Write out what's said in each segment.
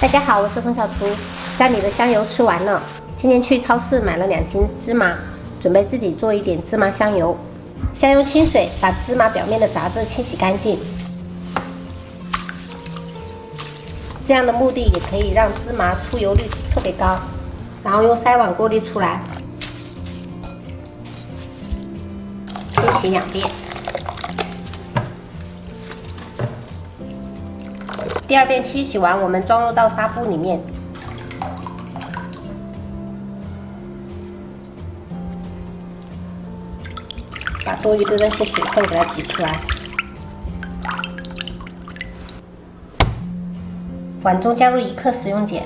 大家好，我是冯小厨。家里的香油吃完了，今天去超市买了2斤芝麻，准备自己做一点芝麻香油。先用清水把芝麻表面的杂质清洗干净，这样的目的也可以让芝麻出油率特别高。然后用筛网过滤出来，清洗2遍。第2遍清洗完，我们装入到纱布里面。把多余的那些水分给它挤出来。碗中加入1克食用碱，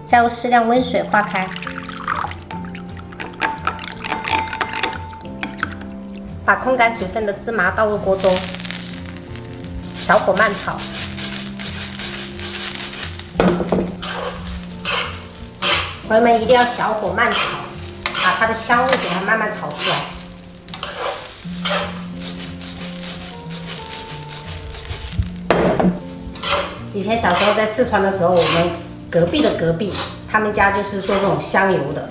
加入适量温水化开。把控干水分的芝麻倒入锅中，小火慢炒。朋友们一定要小火慢炒，把它的香味给它慢慢炒出来。以前小时候在四川的时候，我们隔壁的隔壁，他们家就是做这种香油的，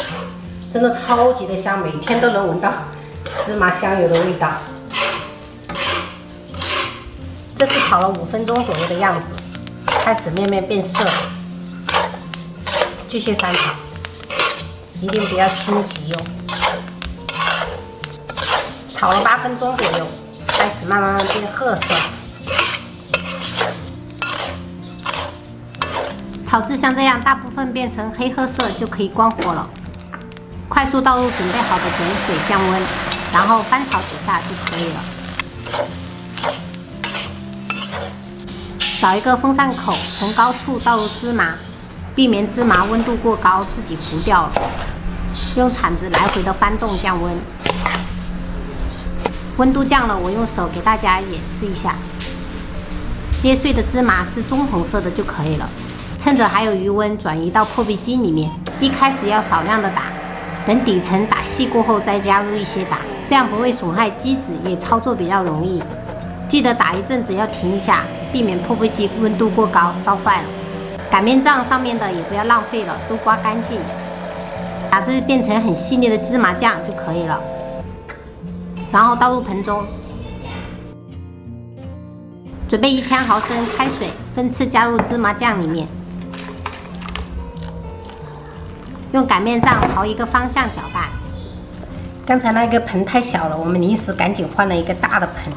真的超级的香，每天都能闻到芝麻香油的味道。这是炒了5分钟左右的样子，开始面面变色，继续翻炒，一定不要心急哦。炒了8分钟左右，开始慢慢变褐色。炒至像这样大部分变成黑褐色就可以关火了，快速倒入准备好的碱水降温，然后翻炒几下就可以了。找一个风扇口，从高处倒入芝麻，避免芝麻温度过高自己糊掉了。用铲子来回的翻动降温。温度降了，我用手给大家演示一下。捏碎的芝麻是棕红色的就可以了。趁着还有余温，转移到破壁机里面。一开始要少量的打，等底层打细过后再加入一些打，这样不会损害机子，也操作比较容易。记得打一阵子要停一下，避免破壁机温度过高烧坏了。擀面杖上面的也不要浪费了，都刮干净，打至变成很细腻的芝麻酱就可以了。然后倒入盆中，准备1000毫升开水，分次加入芝麻酱里面。用擀面杖朝一个方向搅拌。刚才那个盆太小了，我们临时赶紧换了一个大的盆。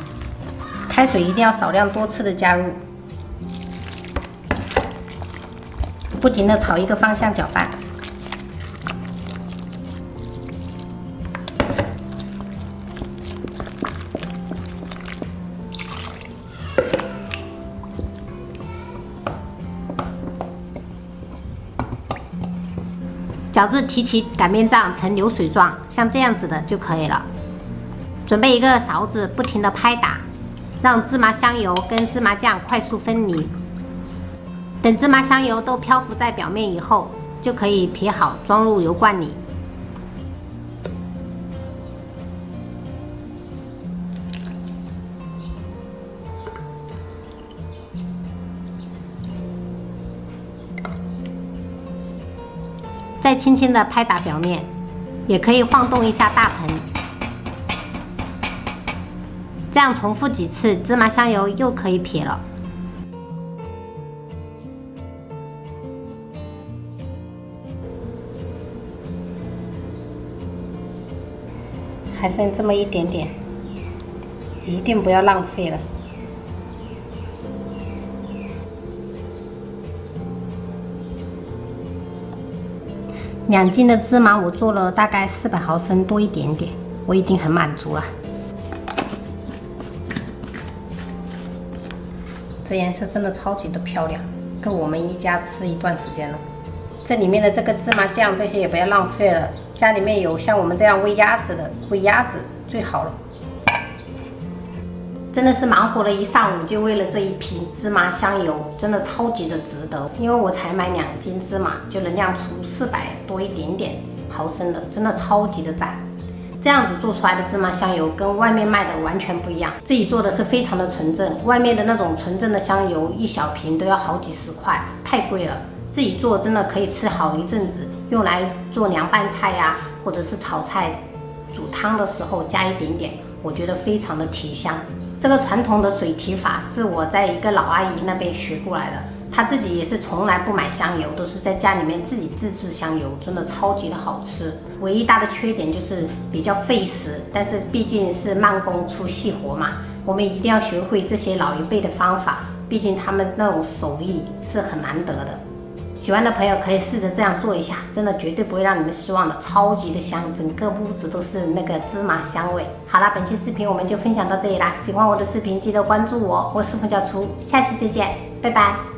开水一定要少量多次的加入，不停的朝一个方向搅拌。搅至提起擀面杖呈流水状，像这样子的就可以了。准备一个勺子，不停的拍打，让芝麻香油跟芝麻酱快速分离。等芝麻香油都漂浮在表面以后，就可以撇好装入油罐里。再轻轻的拍打表面，也可以晃动一下大盆。这样重复几次，芝麻香油又可以撇了。还剩这么一点点，一定不要浪费了。2斤的芝麻我做了大概400毫升多一点点，我已经很满足了。这颜色真的超级的漂亮，够我们一家吃一段时间了。这里面的这个芝麻酱，这些也不要浪费了。家里面有像我们这样喂鸭子的，喂鸭子最好了。真的是忙活了一上午，就为了这一瓶芝麻香油，真的超级的值得。因为我才买2斤芝麻，就能酿出400多一点点毫升的，真的超级的赞。这样子做出来的芝麻香油跟外面卖的完全不一样，自己做的是非常的纯正，外面的那种纯正的香油1小瓶都要好几10块，太贵了。自己做真的可以吃好一阵子，用来做凉拌菜呀，或者是炒菜、煮汤的时候加一点点，我觉得非常的提香。这个传统的水提法是我在一个老阿姨那边学过来的，她自己也是从来不买香油，都是在家里面自己自制香油，真的超级的好吃。唯一大的缺点就是比较费时，但是毕竟是慢工出细活嘛，我们一定要学会这些老一辈的方法，毕竟他们那种手艺是很难得的。喜欢的朋友可以试着这样做一下，真的绝对不会让你们失望的，超级的香，整个屋子都是那个芝麻香味。好啦，本期视频我们就分享到这里啦，喜欢我的视频记得关注我，我是冯小厨，下期再见，拜拜。